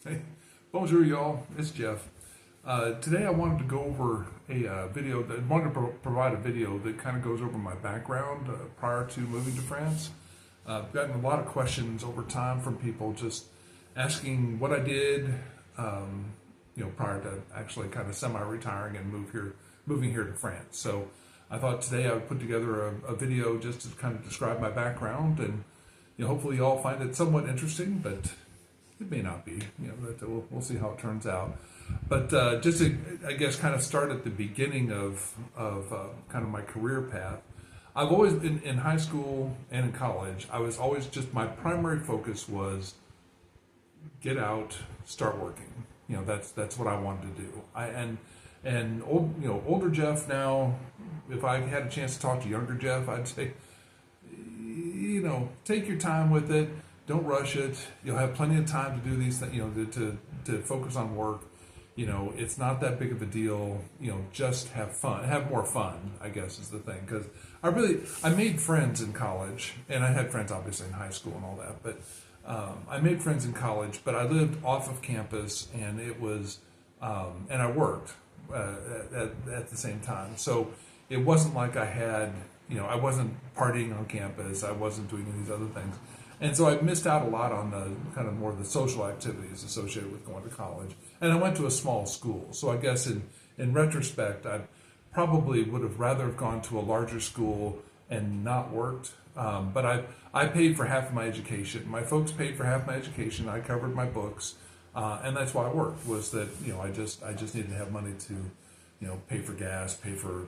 Hey, bonjour, y'all. It's Jeff. Today I wanted to go over a video. I wanted to provide a video that kind of goes over my background prior to moving to France. I've gotten a lot of questions over time from people just asking what I did, prior to actually kind of semi-retiring and moving here to France. So I thought today I would put together a video just to kind of describe my background, and hopefully you all find it somewhat interesting, but it may not be. We'll see how it turns out. But just to, I guess, kind of start at the beginning of kind of my career path. I've always been in high school and in college. I was always just my primary focus was get out, start working. That's what I wanted to do. Older Jeff now. If I had a chance to talk to younger Jeff, I'd say, take your time with it. Don't rush it. You'll have plenty of time to do these things, to focus on work. It's not that big of a deal. Just have fun. Have more fun, I guess, is the thing. Because I made friends in college, and I had friends obviously in high school and all that. But I made friends in college, but I lived off of campus, and and I worked at the same time. So it wasn't like I had, I wasn't partying on campus. I wasn't doing any of these other things. And so I missed out a lot on the kind of more the social activities associated with going to college. And I went to a small school. So I guess in retrospect, I probably would have rather have gone to a larger school and not worked. But I paid for half of my education. My folks paid for half my education. I covered my books. And that's why I worked, was that, I just needed to have money to, pay for gas, pay for,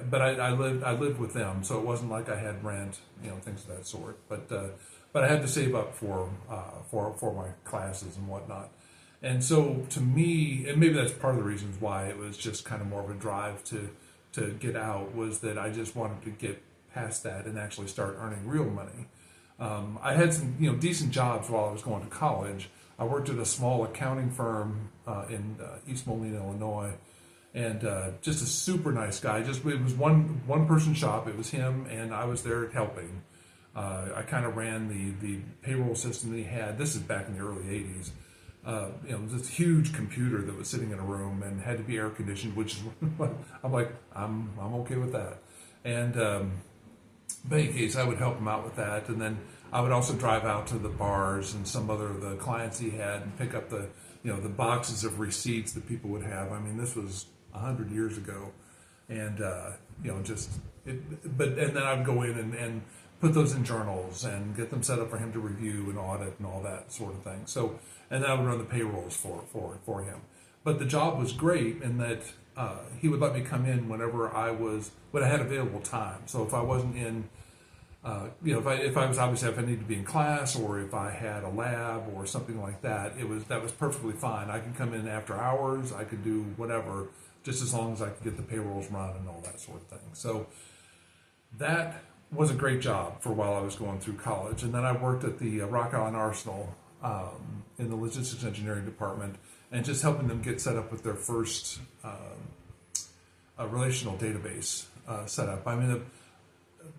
but I lived with them. So it wasn't like I had rent, things of that sort. But I had to save up for my classes and whatnot. And so to me, and maybe that's part of the reasons why it was just kind of more of a drive to get out, was that I just wanted to get past that and actually start earning real money. I had some decent jobs while I was going to college. I worked at a small accounting firm in East Moline, Illinois, and just a super nice guy. It was one person shop. It was him, and I was there helping. I kind of ran the payroll system that he had. This is back in the early 80s. This huge computer that was sitting in a room and had to be air conditioned, which is, I'm like, I'm okay with that. And in any case, I would help him out with that. And then I would also drive out to the bars and some other of the clients he had and pick up the boxes of receipts that people would have. I mean, this was 100 years ago. And, and then I'd go in and put those in journals and get them set up for him to review and audit and all that sort of thing. So, and then I would run the payrolls for him. But the job was great in that he would let me come in when I had available time. So if I wasn't in, if I was obviously, if I needed to be in class, or if I had a lab or something like that, that was perfectly fine. I could come in after hours. I could do whatever, just as long as I could get the payrolls run and all that sort of thing. So that was a great job for while I was going through college. And then I worked at the Rock Island Arsenal in the logistics engineering department, and just helping them get set up with their first relational database set up. I mean,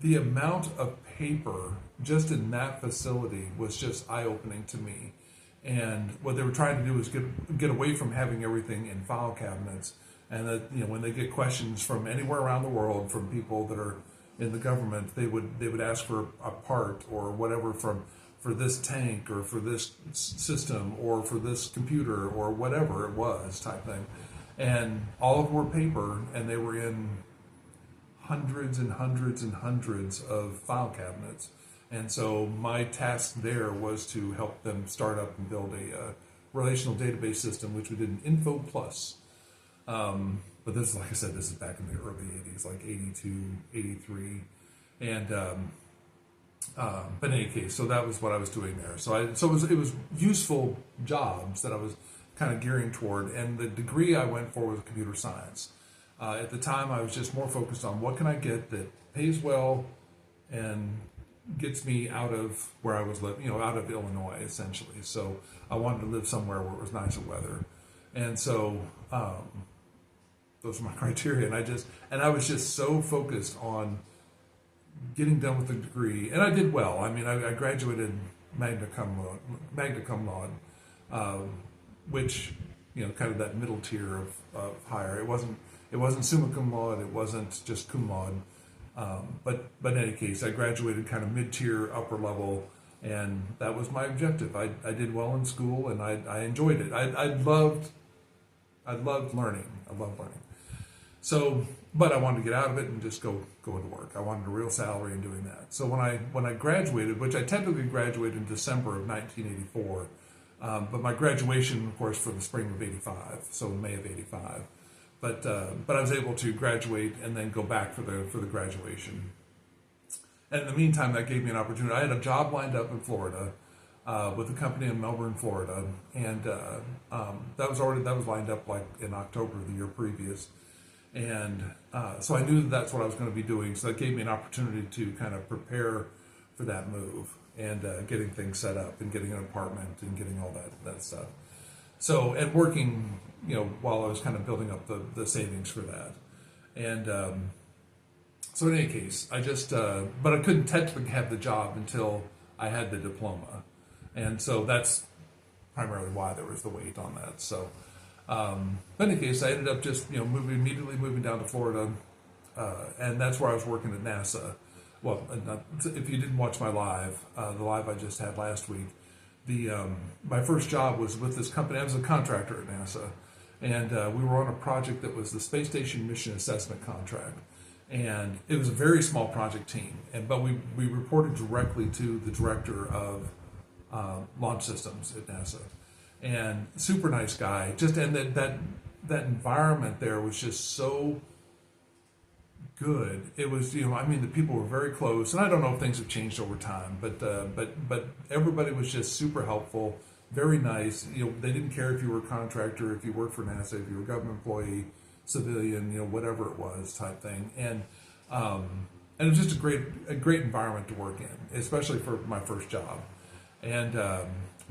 the amount of paper just in that facility was just eye-opening to me. And what they were trying to do was get away from having everything in file cabinets, and that when they get questions from anywhere around the world from people that are in the government, they would ask for a part or whatever for this tank or for this system or for this computer or whatever it was, type thing. And all of them were paper, and they were in hundreds and hundreds and hundreds of file cabinets. And so my task there was to help them start up and build a relational database system, which we did in Info Plus. But this is, like I said, this is back in the early 80s, like 82, 83. And, but in any case, so that was what I was doing there. So it was useful jobs that I was kind of gearing toward. And the degree I went for was computer science. At the time, I was just more focused on what can I get that pays well and gets me out of where I was living, out of Illinois, essentially. So I wanted to live somewhere where it was nicer weather. And so, those were my criteria, and I was just so focused on getting done with the degree, and I did well. I mean, I graduated magna cum laude, which, kind of that middle tier of higher. It wasn't summa cum laude. It wasn't just cum laude. But in any case, I graduated kind of mid-tier, upper level, and that was my objective. I did well in school, and I enjoyed it. I loved learning. I loved learning. So, but I wanted to get out of it and just go into work. I wanted a real salary in doing that. So when I graduated, which I technically graduated in December of 1984, but my graduation, of course, for the spring of '85, so May of '85. But I was able to graduate and then go back for the graduation. And in the meantime, that gave me an opportunity. I had a job lined up in Florida with a company in Melbourne, Florida, and that was lined up like in October of the year previous. And so I knew that's what I was going to be doing. So that gave me an opportunity to kind of prepare for that move and getting things set up and getting an apartment and getting all that stuff. So, and working, while I was kind of building up the savings for that. And so in any case, I just, but I couldn't technically have the job until I had the diploma. And so that's primarily why there was the wait on that. So, but in any case, I ended up just, immediately moving down to Florida. And that's where I was working at NASA. Well, if you didn't watch my live, the live I just had last week, my first job was with this company. I was a contractor at NASA, and we were on a project that was the Space Station Mission Assessment Contract, and it was a very small project team. But we reported directly to the director of launch systems at NASA, and super nice guy. And that environment there was just so good. It was, the people were very close, and I don't know if things have changed over time, but everybody was just super helpful, very nice. They didn't care if you were a contractor, if you worked for NASA, if you were a government employee, civilian, whatever it was, type thing. And it was just a great environment to work in, especially for my first job. And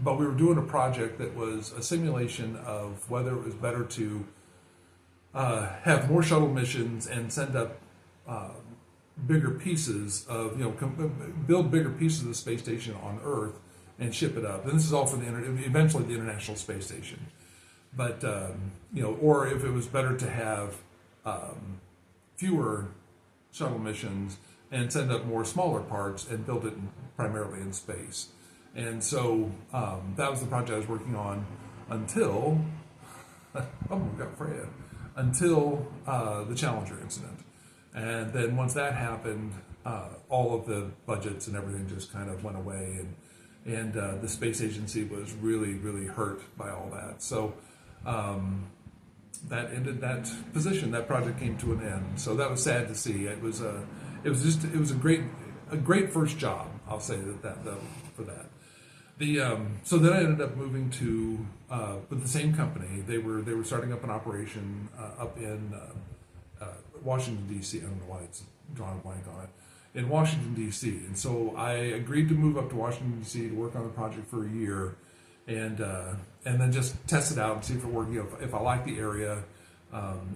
but we were doing a project that was a simulation of whether it was better to have more shuttle missions and send up bigger pieces of, build bigger pieces of the space station on Earth and ship it up. And this is all for eventually the International Space Station. But, or if it was better to have fewer shuttle missions and send up more smaller parts and build it primarily in space. And so that was the project I was working on until, oh, we got Freya, until the Challenger incident. And then once that happened, all of the budgets and everything just kind of went away, and the space agency was really, really hurt by all that. So that ended that position. That project came to an end. So that was sad to see. It was a great first job. I'll say that for that. So then I ended up moving to with the same company. They were starting up an operation up in Washington D.C. I don't know why it's drawn a blank on it. In Washington D.C. And so I agreed to move up to Washington D.C. to work on the project for a year, and then just test it out and see if it worked. If I like the area,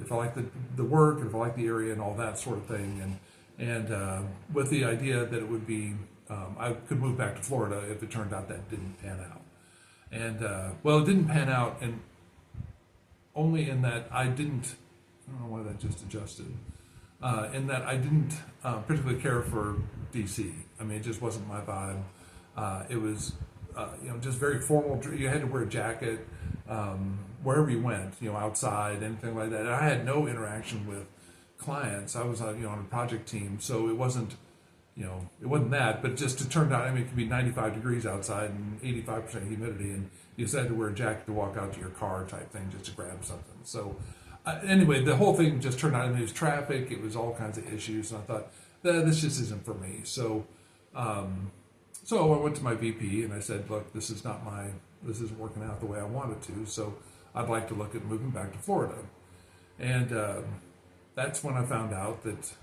if I like the work, if I like the area, and all that sort of thing, and with the idea that it would be. I could move back to Florida if it turned out that didn't pan out. And, it didn't pan out, and only in that I don't know why that just adjusted, in that I didn't particularly care for DC. I mean, it just wasn't my vibe. It was, just very formal. You had to wear a jacket wherever you went, outside, anything like that. And I had no interaction with clients. I was, on a project team, so it wasn't, it wasn't that, but just to turn out, it could be 95 degrees outside and 85% humidity, and you just had to wear a jacket to walk out to your car type thing just to grab something. So anyway, the whole thing just turned out, it was traffic, it was all kinds of issues, and I thought, this just isn't for me. So I went to my VP and I said, look, this isn't working out the way I wanted to, so I'd like to look at moving back to Florida. And that's when I found out that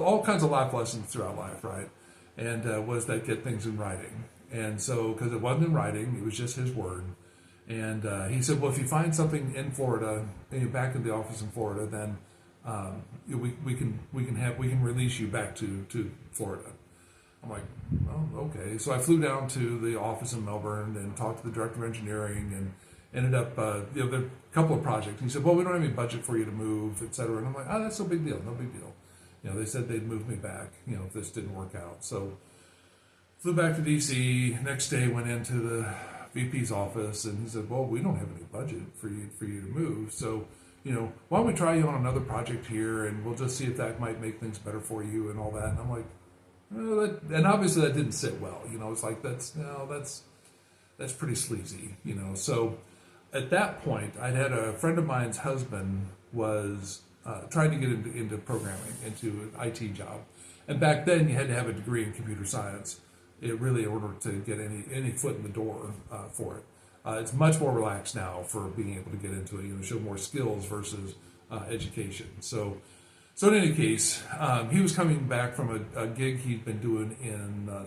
all kinds of life lessons throughout life, right? And was that get things in writing. And so, because it wasn't in writing, it was just his word. And he said, well, if you find something in Florida and you're back in the office in Florida, then we can release you back to Florida. I'm like, oh, okay. So I flew down to the office in Melbourne and talked to the director of engineering and ended up, there were a couple of projects. And he said, well, we don't have any budget for you to move, et cetera. And I'm like, oh, that's no big deal, no big deal. They said they'd move me back, if this didn't work out. So flew back to DC. Next day went into the VP's office and he said, well, we don't have any budget for you to move. So, why don't we try you on another project here and we'll just see if that might make things better for you and all that. And I'm like, and obviously that didn't sit well. It's like, that's pretty sleazy, So at that point, I'd had a friend of mine's husband was trying to get into programming, into an IT job. And back then you had to have a degree in computer science. In order to get any foot in the door for it. It's much more relaxed now for being able to get into it, show more skills versus education. So in any case, he was coming back from a gig he'd been doing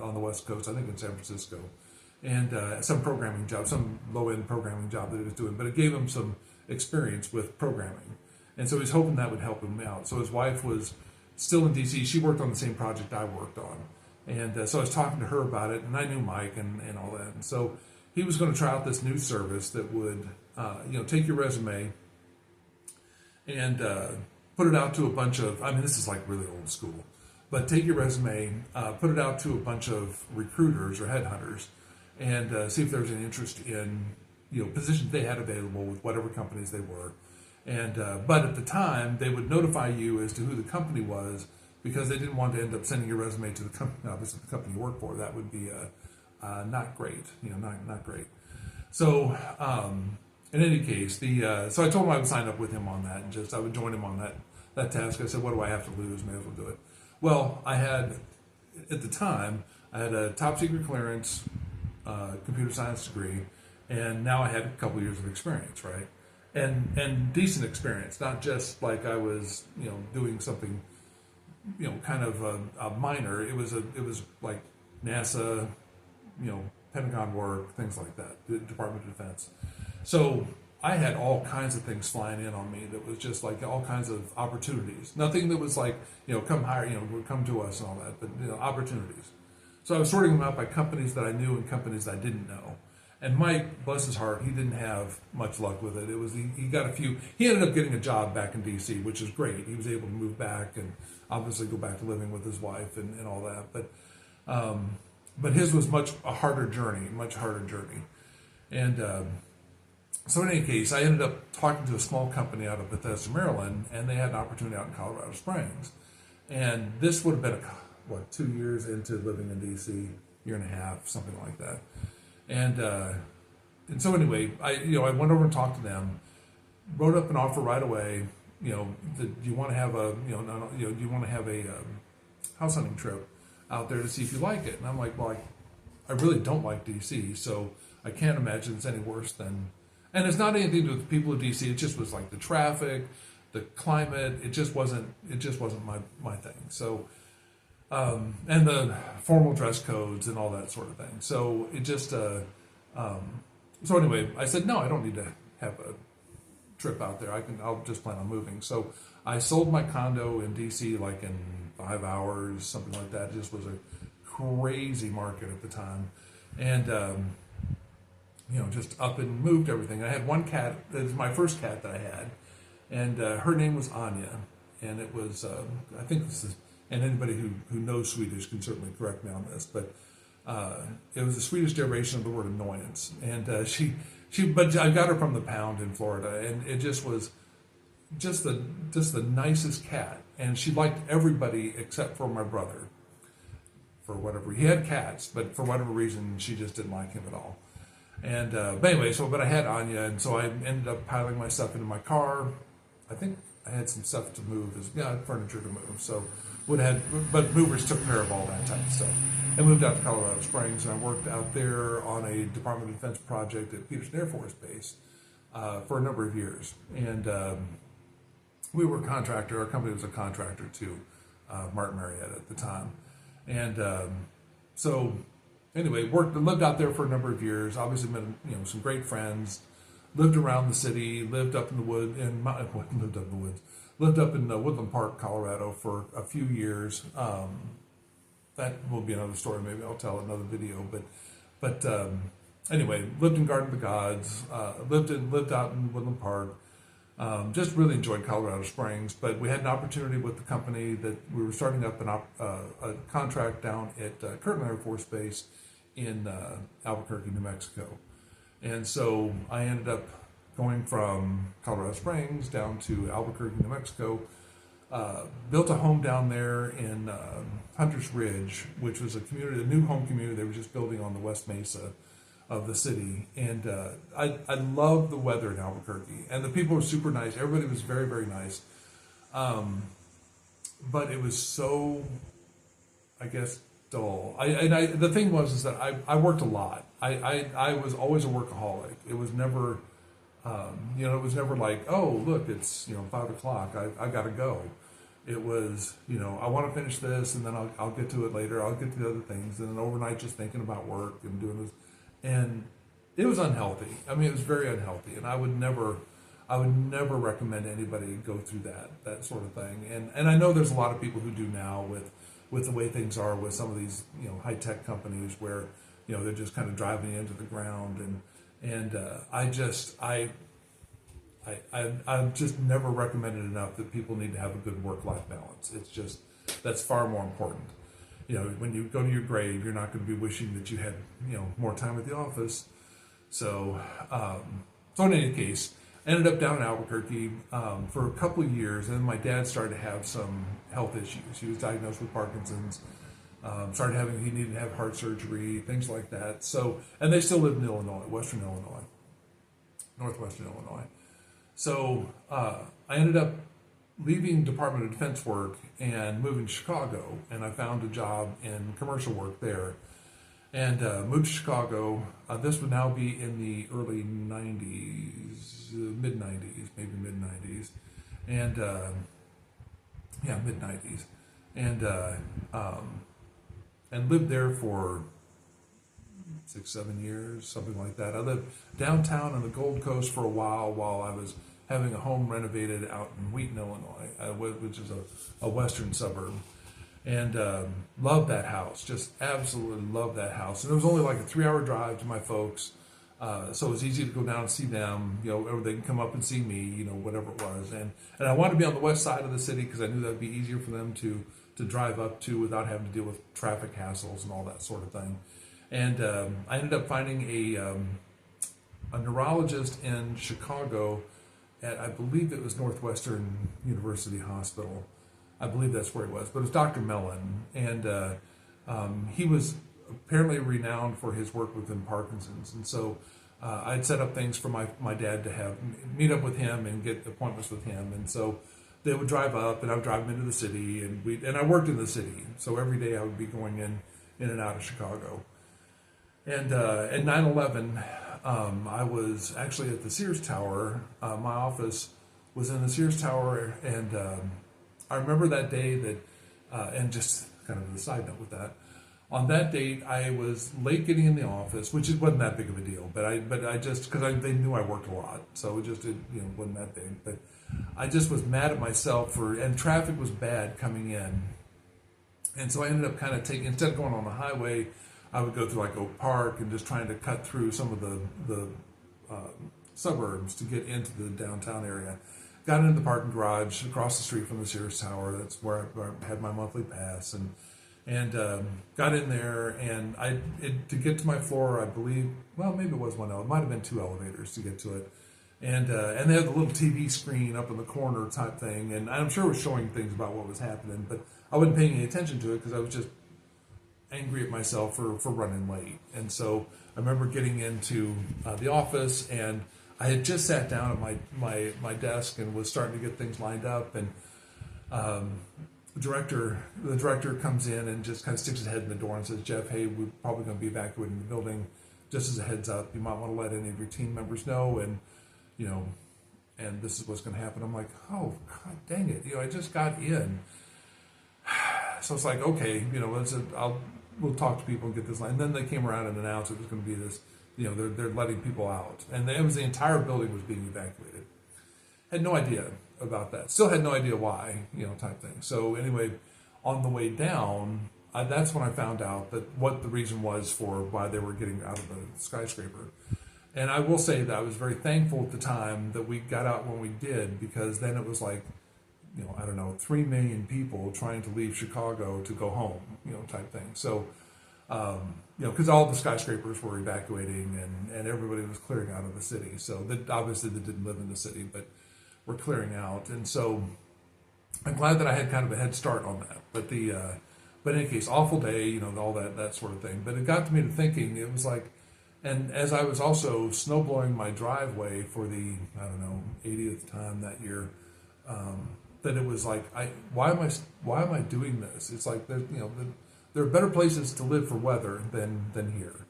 on the West Coast, I think in San Francisco, and some programming job, some low-end programming job that he was doing, but it gave him some experience with programming. And so he's hoping that would help him out. So his wife was still in DC. She worked on the same project I worked on. And so I was talking to her about it, and I knew Mike and all that. And so he was going to try out this new service that would, take your resume and put it out to a bunch of, this is like really old school, but take your resume, put it out to a bunch of recruiters or headhunters and see if there's any interest in, positions they had available with whatever companies they were. And but at the time, they would notify you as to who the company was, because they didn't want to end up sending your resume to the company, obviously the company you work for. That would be not great, not great. So in any case, so I told him I would sign up with him on that, and I would join him on that task. I said, what do I have to lose? May as well do it. Well, at the time, I had a top secret clearance, computer science degree, and now I had a couple years of experience, right? And decent experience, not just like I was, doing something, kind of a minor. It was like NASA, Pentagon work, things like that, the Department of Defense. So I had all kinds of things flying in on me that was just like all kinds of opportunities. Nothing that was like, come hire, come to us and all that, but opportunities. So I was sorting them out by companies that I knew and companies that I didn't know. And Mike, bless his heart, he didn't have much luck with it. He got a few. He ended up getting a job back in DC, which is great. He was able to move back and obviously go back to living with his wife and all that. But his was much harder journey. And so in any case, I ended up talking to a small company out of Bethesda, Maryland, and they had an opportunity out in Colorado Springs. And this would have been 2 years into living in DC, year and a half, something like that. And so anyway, I went over and talked to them, wrote up an offer right away. Do you want to have do you want to have a house hunting trip out there to see if you like it? And I'm like, well, I really don't like DC, so I can't imagine it's any worse than. And it's not anything to do with the people of DC. It just was like the traffic, the climate. It just wasn't my thing. So. And the formal dress codes and all that sort of thing. So it just, so anyway, I said, no, I don't need to have a trip out there. I'll just plan on moving. So I sold my condo in DC like in 5 hours, something like that. It just was a crazy market at the time. And, just up and moved everything. I had one cat. It was my first cat that I had. And her name was Anya. And it was, I think this is, and anybody who knows Swedish can certainly correct me on this, but it was a Swedish derivation of the word annoyance. And but I got her from the pound in Florida, and it just was just the nicest cat. And she liked everybody except for my brother. For whatever, he had cats, but for whatever reason, she just didn't like him at all. And but anyway, but I had Anya, and so I ended up piling my stuff into my car. I think I had some stuff to move, furniture to move. So. But movers took care of all that type of stuff. I moved out to Colorado Springs, and I worked out there on a Department of Defense project at Peterson Air Force Base for a number of years. And we were a contractor. Our company was a contractor to Martin Marietta at the time. And so anyway, lived out there for a number of years. Obviously met some great friends. Lived around the city. Lived up in the woods. Lived up in Woodland Park, Colorado for a few years. that will be another story. Maybe I'll tell another video. But anyway, lived in Garden of the Gods. Lived out in Woodland Park. Just really enjoyed Colorado Springs. But we had an opportunity with the company that we were starting up a contract down at Kirtland Air Force Base in Albuquerque, New Mexico. And so I ended up going from Colorado Springs down to Albuquerque, New Mexico. Built a home down there in Hunter's Ridge, which was a new home community they were just building on the West Mesa of the city. And I love the weather in Albuquerque, and the people were super nice. Everybody was very, very nice. But it was so, I guess, dull. The thing was that I worked a lot. I was always a workaholic. It was never, it was never like, oh, look, it's 5 o'clock. I got to go. It was, I want to finish this, and then I'll get to it later. I'll get to the other things, and then overnight just thinking about work and doing this, and it was unhealthy. I mean, it was very unhealthy, and I would never recommend anybody go through that sort of thing. And I know there's a lot of people who do now with the way things are with some of these high tech companies where they're just kind of driving you into the ground, and I've just never recommended enough that people need to have a good work-life balance. It's just, that's far more important. When you go to your grave, you're not going to be wishing that you had, more time at the office. So in any case, I ended up down in Albuquerque for a couple of years, and then my dad started to have some health issues. He was diagnosed with Parkinson's, he needed to have heart surgery, things like that. So, and they still live in Illinois, northwestern Illinois. So I ended up leaving Department of Defense work and moving to Chicago, and I found a job in commercial work there, and moved to Chicago. This would now be in the early 90s, mid-90s, maybe mid-90s, and mid-90s, and lived there for 6-7 years, something like that. I lived downtown on the Gold Coast for a while I was having a home renovated out in Wheaton, Illinois, which is a western suburb, and loved that house. Just absolutely loved that house. And it was only like a 3-hour drive to my folks, so it was easy to go down and see them. Or they can come up and see me, whatever it was. And I wanted to be on the west side of the city because I knew that would be easier for them to drive up to without having to deal with traffic hassles and all that sort of thing. And I ended up finding a neurologist in Chicago at, I believe it was Northwestern University Hospital. I believe that's where it was, but it was Dr. Mellon. And he was apparently renowned for his work within Parkinson's. And so I'd set up things for my dad to meet up with him and get appointments with him. And so they would drive up, and I would drive them into the city, and I worked in the city. So every day I would be going in and out of Chicago. And at 9/11, I was actually at the Sears Tower. My office was in the Sears Tower, and I remember that day that, and just kind of a side note with that, on that date I was late getting in the office, which wasn't that big of a deal, but I just, because they knew I worked a lot, so it just wasn't that big. But I just was mad at myself and traffic was bad coming in, and so I ended up kind of instead of going on the highway, I would go through like Oak Park and just trying to cut through some of the suburbs to get into the downtown area. Got into the parking garage across the street from the Sears Tower. That's where I had my monthly pass, and got in there. And to get to my floor, I believe, well, maybe it was one elevator. It might have been 2 elevators to get to it. And they had the little TV screen up in the corner type thing, and I'm sure it was showing things about what was happening, but I wasn't paying any attention to it because I was just angry at myself for running late. And so I remember getting into the office, and I had just sat down at my desk and was starting to get things lined up, and the director comes in and just kind of sticks his head in the door and says, "Jeff, hey, we're probably going to be evacuating the building. Just as a heads up, you might want to let any of your team members know, and and this is what's going to happen." I'm like, oh, God dang it. I just got in. So it's like, okay, we'll talk to people and get this line. And then they came around and announced it was going to be this, they're letting people out. And it was the entire building was being evacuated. Had no idea about that. Still had no idea why, type thing. So anyway, on the way down, that's when I found out that what the reason was for why they were getting out of the skyscraper. And I will say that I was very thankful at the time that we got out when we did, because then it was like, I don't know, 3 million people trying to leave Chicago to go home, type thing. So, because all the skyscrapers were evacuating and everybody was clearing out of the city. So that obviously they didn't live in the city, but were clearing out. And so I'm glad that I had kind of a head start on that. But but in any case, awful day, all that sort of thing. But it got to me to thinking, it was like, and as I was also snow blowing my driveway for the, 80th time that year, that it was like, why am I doing this? It's like, there are better places to live for weather than here,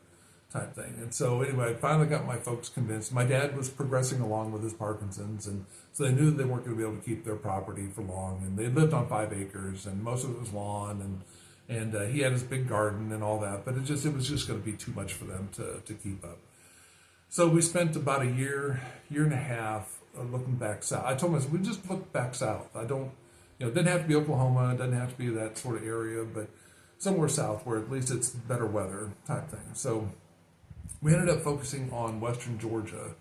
type thing. And so anyway, I finally got my folks convinced. My dad was progressing along with his Parkinson's, and so they knew that they weren't going to be able to keep their property for long. And they lived on 5 acres, and most of it was lawn, and he had his big garden and all that. But it was just going to be too much for them to keep up. So we spent about a year and a half looking back south. I told myself, we just look back south. I don't, it didn't have to be Oklahoma, it doesn't have to be that sort of area, but somewhere south where at least it's better weather type thing. So we ended up focusing on western Georgia.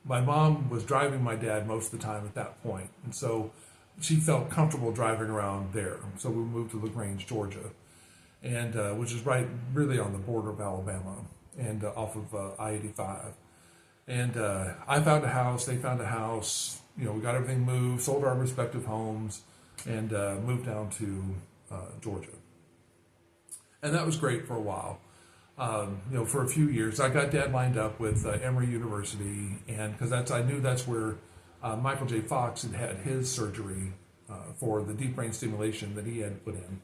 My mom was driving my dad most of the time at that point, and so she felt comfortable driving around there. So we moved to LaGrange, Georgia, and which is right really on the border of Alabama and off of I-85. And I found a house, they found a house, we got everything moved, sold our respective homes, and moved down to Georgia. And that was great for a while. For a few years. I got Dad lined up with Emory University, and because I knew that's where Michael J. Fox had his surgery for the deep brain stimulation that he had put in.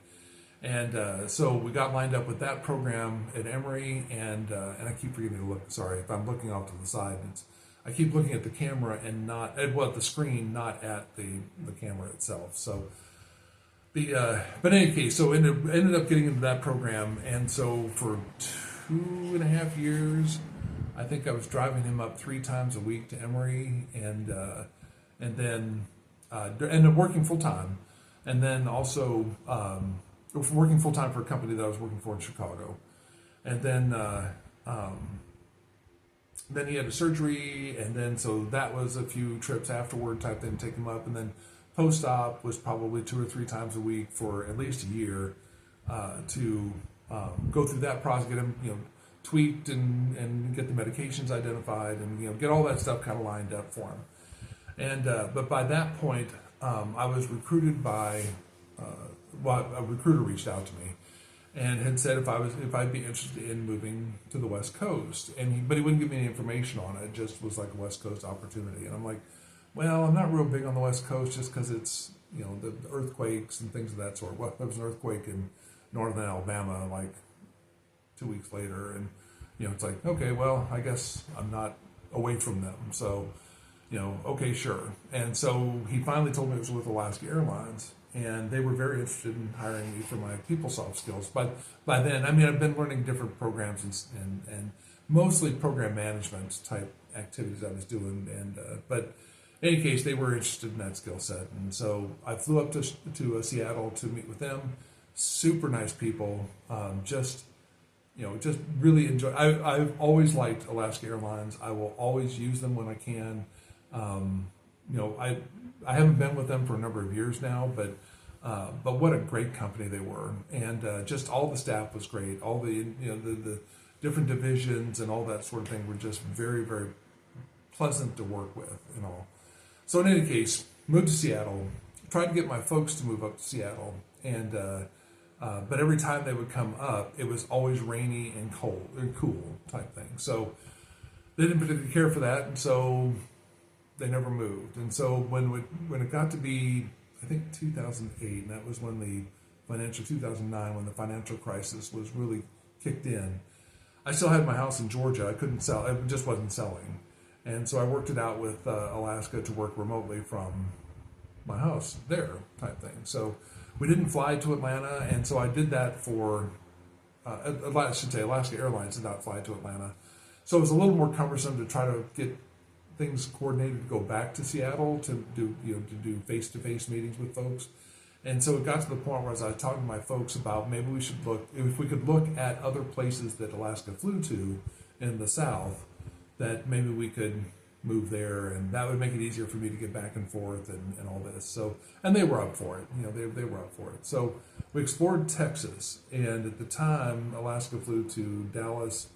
And so we got lined up with that program at Emory, and I keep forgetting to look. Sorry, if I'm looking off to the side, I keep looking at the camera and not at the screen, not at the camera itself. So but in any case, so ended up getting into that program, and so for 2.5 years, I think I was driving him up 3 times a week to Emory, and then ended up working full time, and then also working full time for a company that I was working for in Chicago, and then he had a surgery, and then so that was a few trips afterward type thing to take him up, and then post-op was probably 2 or 3 times a week for at least a year to go through that process, get him tweaked and get the medications identified, and get all that stuff kind of lined up for him. And but by that point, I was recruited by a recruiter reached out to me and had said if I'd be interested in moving to the West Coast, but he wouldn't give me any information on it. It just was like a West Coast opportunity, and I'm like, well, I'm not real big on the West Coast just because it's, the earthquakes and things of that sort. Well, there was an earthquake in northern Alabama like 2 weeks later, and, it's like, okay, well, I guess I'm not away from them. So, okay, sure. And so he finally told me it was with Alaska Airlines, and they were very interested in hiring me for my PeopleSoft skills. But by then, I've been learning different programs and mostly program management type activities I was doing, but in any case, they were interested in that skill set, and so I flew up to Seattle to meet with them. Super nice people, just really enjoy. I've always liked Alaska Airlines. I will always use them when I can. I haven't been with them for a number of years now, but what a great company they were, and just all the staff was great. All the the different divisions and all that sort of thing were just very, very pleasant to work with and all. So in any case, moved to Seattle, tried to get my folks to move up to Seattle, and but every time they would come up, it was always rainy and cold and cool type thing. So they didn't particularly care for that, and so they never moved. And so when it got to be, I think 2008, and that was when the 2009, when the financial crisis was really kicked in, I still had my house in Georgia. I couldn't sell; it just wasn't selling. And so I worked it out with Alaska to work remotely from my house there type thing. So we didn't fly to Atlanta, and so I did that for, I should say Alaska Airlines did not fly to Atlanta. So it was a little more cumbersome to try to get things coordinated to go back to Seattle to do face-to-face meetings with folks. And so it got to the point where I was talking to my folks about maybe we should look, if we could look at other places that Alaska flew to in the South, that maybe we could move there, and that would make it easier for me to get back and forth and all this. So, and they were up for it. They were up for it. So we explored Texas, and at the time, Alaska flew to Dallas,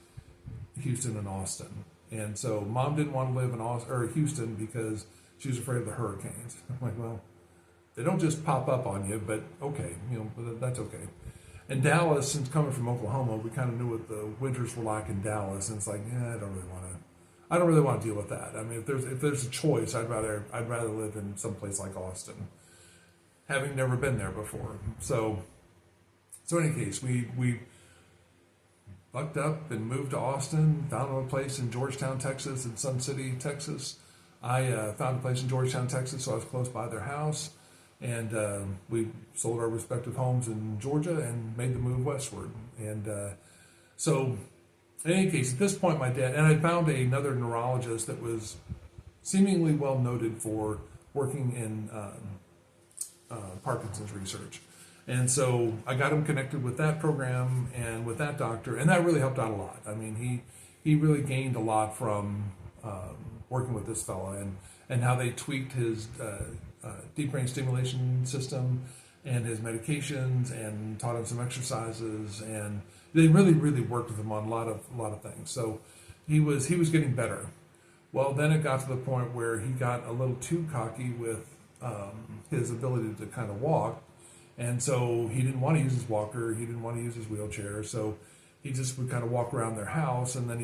Houston, and Austin. And so Mom didn't want to live in Houston because she was afraid of the hurricanes. I'm like, well, they don't just pop up on you, but okay, that's okay. And Dallas, since coming from Oklahoma, we kind of knew what the winters were like in Dallas, and it's like, I don't really want to deal with that. I mean, if there's a choice, I'd rather live in some place like Austin, having never been there before. So in any case, we bucked up and moved to Austin, found a place in Georgetown, Texas, and Sun City, Texas. I found a place in Georgetown, Texas, so I was close by their house. And we sold our respective homes in Georgia and made the move westward. And so, in any case, at this point, my dad, and I found another neurologist that was seemingly well noted for working in Parkinson's research. And so I got him connected with that program and with that doctor, and that really helped out a lot. I mean, he really gained a lot from working with this fella and how they tweaked his deep brain stimulation system and his medications and taught him some exercises, and they really worked with him on a lot of things. So he was getting better. Well, then it got to the point where he got a little too cocky with his ability to kind of walk, and so he didn't want to use his walker, he didn't want to use his wheelchair, so he just would kind of walk around their house, and then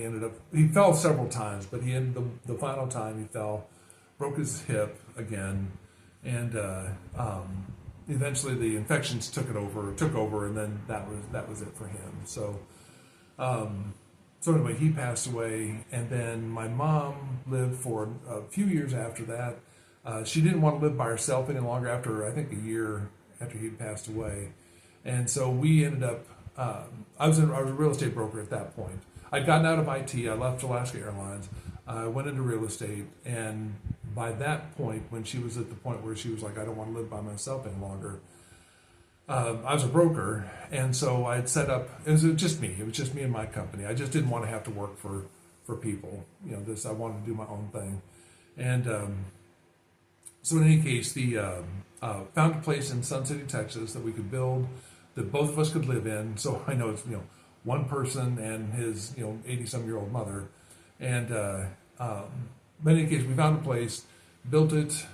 he fell several times, but he ended the final time he fell, broke his hip again, and eventually the infections took over, and then that was it for him. So anyway, he passed away, and then my mom lived for a few years after that. She didn't want to live by herself any longer after, I think, a year after he'd passed away, and so we ended up. I was a real estate broker at that point. I'd gotten out of IT. I left Alaska Airlines. I went into real estate, and by that point, when she was at the point where she was like, I don't want to live by myself any longer, I was a broker, and so I'd set up, it was just me and my company. I just didn't want to have to work for people. I wanted to do my own thing. And so in any case, found a place in Sun City, Texas that we could build, that both of us could live in. So I know it's, one person and his, 80-some-year-old mother. And but in any case, we found a place, built it.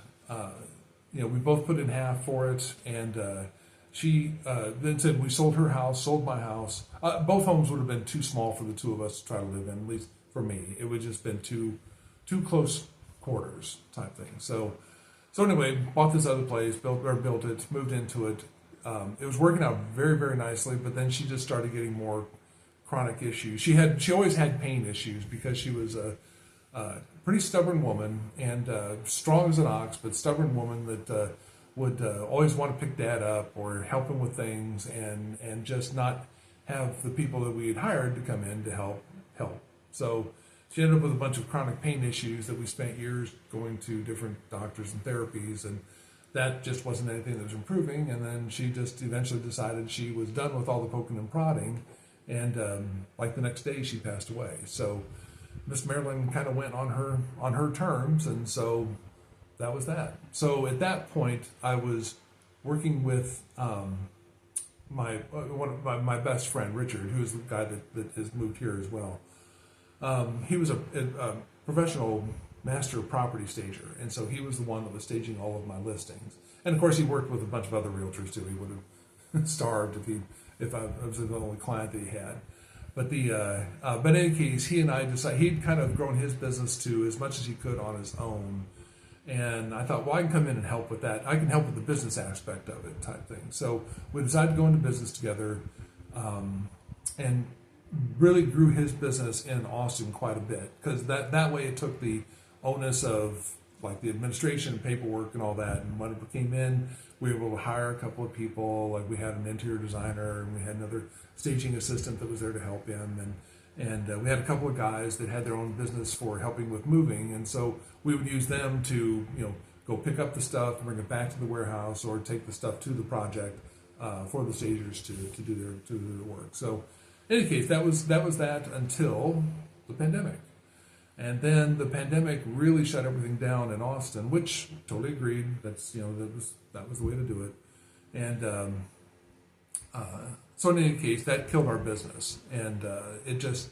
We both put in half for it, and she then said we sold her house, sold my house. Both homes would have been too small for the two of us to try to live in. At least for me, it would just been too close quarters type thing. So anyway, bought this other place, built it, moved into it. It was working out very, very nicely, but then she just started getting more chronic issues. She always had pain issues because she was a pretty stubborn woman, and strong as an ox, but stubborn woman that would always want to pick Dad up or help him with things, and just not have the people that we had hired to come in to help. So she ended up with a bunch of chronic pain issues that we spent years going to different doctors and therapies, and that just wasn't anything that was improving. And then she just eventually decided she was done with all the poking and prodding, and like the next day she passed away. So Miss Marilyn kind of went on her terms, and so that was that. So at that point, I was working with my best friend Richard, who is the guy that has moved here as well. He was a professional master property stager, and so he was the one that was staging all of my listings. And of course, he worked with a bunch of other realtors too. He would have starved if I was the only client that he had. But in any case, he and I decided he'd kind of grown his business to as much as he could on his own. And I thought, well, I can come in and help with that. I can help with the business aspect of it, type thing. So we decided to go into business together, and really grew his business in Austin quite a bit, because that way it took the onus of like the administration and paperwork and all that. And when it came in, we were able to hire a couple of people. Like we had an interior designer, and we had another staging assistant that was there to help him, and we had a couple of guys that had their own business for helping with moving, and so we would use them to go pick up the stuff, bring it back to the warehouse, or take the stuff to the project for the stagers to do their work. So, in any case, that was that until the pandemic. And then the pandemic really shut everything down in Austin, which totally agreed. That's that was the way to do it. And so in any case, that killed our business, and it just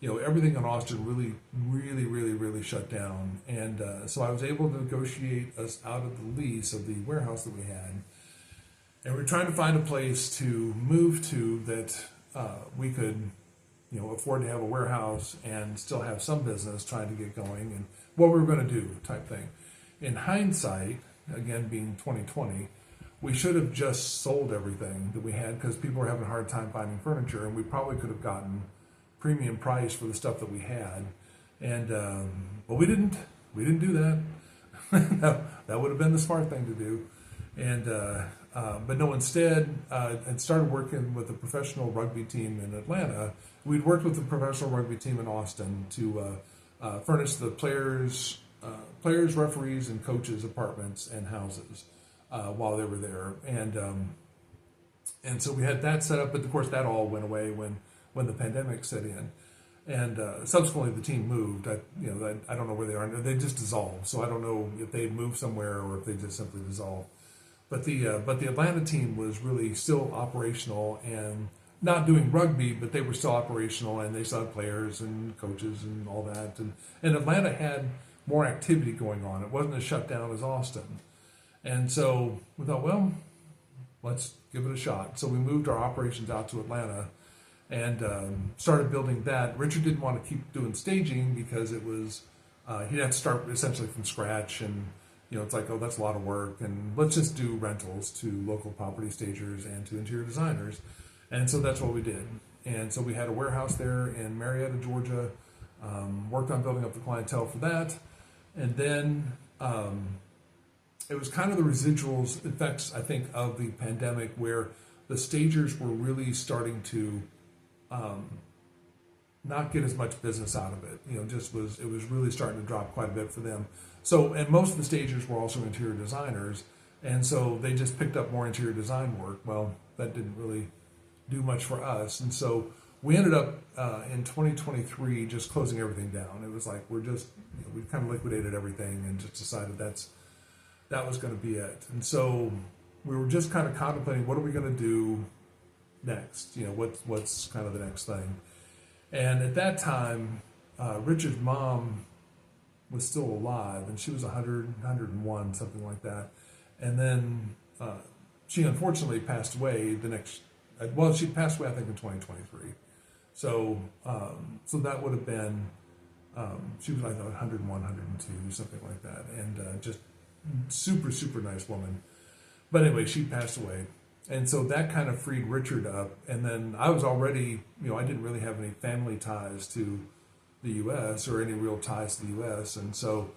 everything in Austin really shut down. And so I was able to negotiate us out of the lease of the warehouse that we had, and we're trying to find a place to move to that we could afford to have a warehouse and still have some business trying to get going, and what we were going to do type thing. In hindsight, again being 2020, we should have just sold everything that we had because people were having a hard time finding furniture, and we probably could have gotten premium price for the stuff that we had. And but we didn't do that. That would have been the smart thing to do. And but no, instead I started working with a professional rugby team in Atlanta. We'd worked with the professional rugby team in Austin to furnish the players, referees, and coaches' apartments and houses while they were there. And so we had that set up, but of course that all went away when the pandemic set in. And subsequently the team moved. I don't know where they are. They just dissolved. So I don't know if they moved somewhere or if they just simply dissolved. But the Atlanta team was really still operational and not doing rugby, but they were still operational, and they still had players and coaches and all that. And Atlanta had more activity going on. It wasn't as shut down as Austin. And so we thought, well, let's give it a shot. So we moved our operations out to Atlanta and started building that. Richard didn't want to keep doing staging because it was he'd have to start essentially from scratch, and it's like, oh, that's a lot of work, and let's just do rentals to local property stagers and to interior designers. And so that's what we did. And so we had a warehouse there in Marietta, Georgia, worked on building up the clientele for that. And then it was kind of the residuals effects, I think, of the pandemic, where the stagers were really starting to not get as much business out of it. It was really starting to drop quite a bit for them. So, and most of the stagers were also interior designers, and so they just picked up more interior design work. Well, that didn't really do much for us, and so we ended up in 2023 just closing everything down. It was like we kind of liquidated everything and just decided that was going to be it. And so we were just kind of contemplating, what are we going to do next? What's kind of the next thing? And at that time, Richard's mom was still alive, and she was 100, 101, something like that. And then she unfortunately passed away she passed away, I think, in 2023. So that would have been, she was like 101, 102, something like that. And just super, super nice woman. But anyway, she passed away. And so that kind of freed Richard up. And then I was already, I didn't really have any family ties to the U.S. or any real ties to the U.S. And so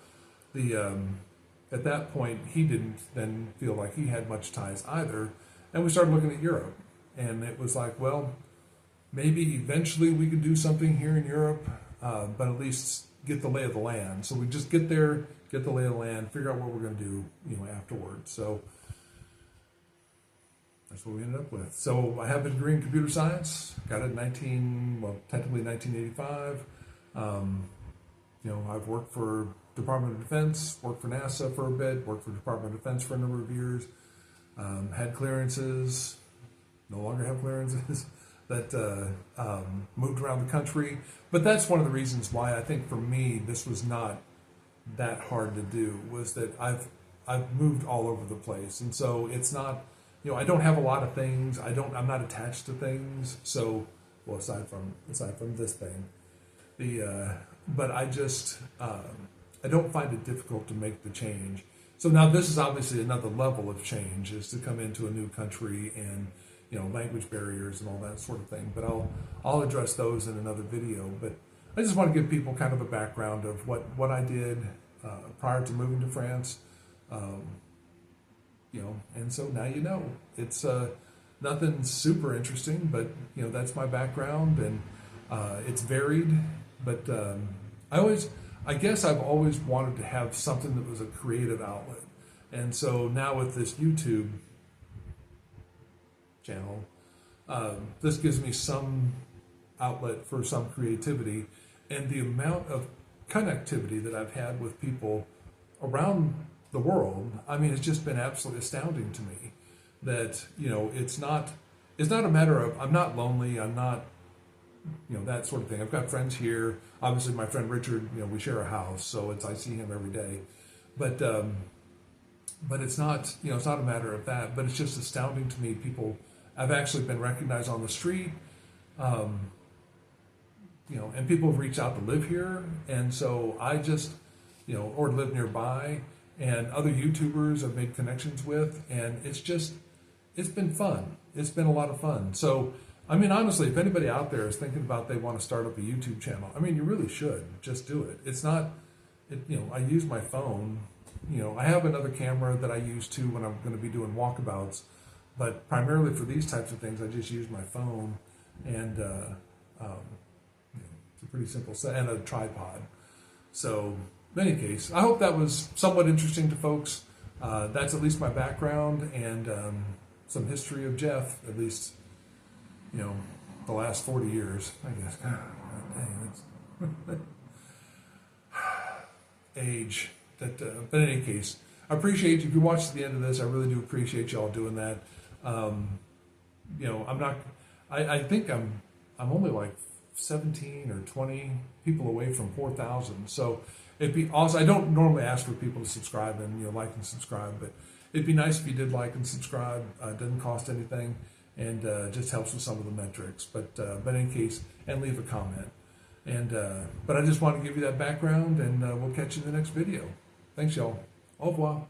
at that point, he didn't then feel like he had much ties either. And we started looking at Europe. And it was like, well, maybe eventually we could do something here in Europe, but at least get the lay of the land. So we just get there, get the lay of the land, figure out what we're going to do, afterwards. So that's what we ended up with. So I have a degree in computer science, got it technically 1985. I've worked for Department of Defense, worked for NASA for a bit, worked for Department of Defense for a number of years, had clearances, no longer have clearances, that moved around the country. But that's one of the reasons why I think for me this was not that hard to do, was that I've moved all over the place. And so it's not, I don't have a lot of things. I'm not attached to things. So, well, aside from this thing, but I just, I don't find it difficult to make the change. So now this is obviously another level of change, is to come into a new country and, language barriers and all that sort of thing. But I'll address those in another video. But I just want to give people kind of a background of what I did prior to moving to France. And so now it's nothing super interesting, but that's my background, and it's varied. But I guess I've always wanted to have something that was a creative outlet. And so now with this YouTube channel, this gives me some outlet for some creativity, and the amount of connectivity that I've had with people around the world, I mean, it's just been absolutely astounding to me that, it's not a matter of, I'm not lonely, I'm not, that sort of thing. I've got friends here. Obviously, my friend Richard, we share a house, so I see him every day. But it's not, it's not a matter of that. But it's just astounding to me. People, I've actually been recognized on the street, and people have reached out to live here, and so I just, or live nearby, and other YouTubers I've made connections with, and it's been fun. It's been a lot of fun. So, I mean, honestly, if anybody out there is thinking about they want to start up a YouTube channel, I mean, you really should just do it. It's not, I use my phone. I have another camera that I use too when I'm going to be doing walkabouts, but primarily for these types of things, I just use my phone, and it's a pretty simple set, and a tripod. So, in any case, I hope that was somewhat interesting to folks. That's at least my background and some history of Jeff, at least, the last 40 years, I guess. God dang, that's age. But in any case, I appreciate you. If you watch to the end of this, I really do appreciate y'all doing that. I'm not, I think I'm only like 17 or 20 people away from 4,000. So it'd be awesome. I don't normally ask for people to subscribe and, like and subscribe, but it'd be nice if you did like and subscribe. It doesn't cost anything, and just helps with some of the metrics. But in any case, and leave a comment. And but I just want to give you that background, and we'll catch you in the next video. Thanks, y'all. Au revoir.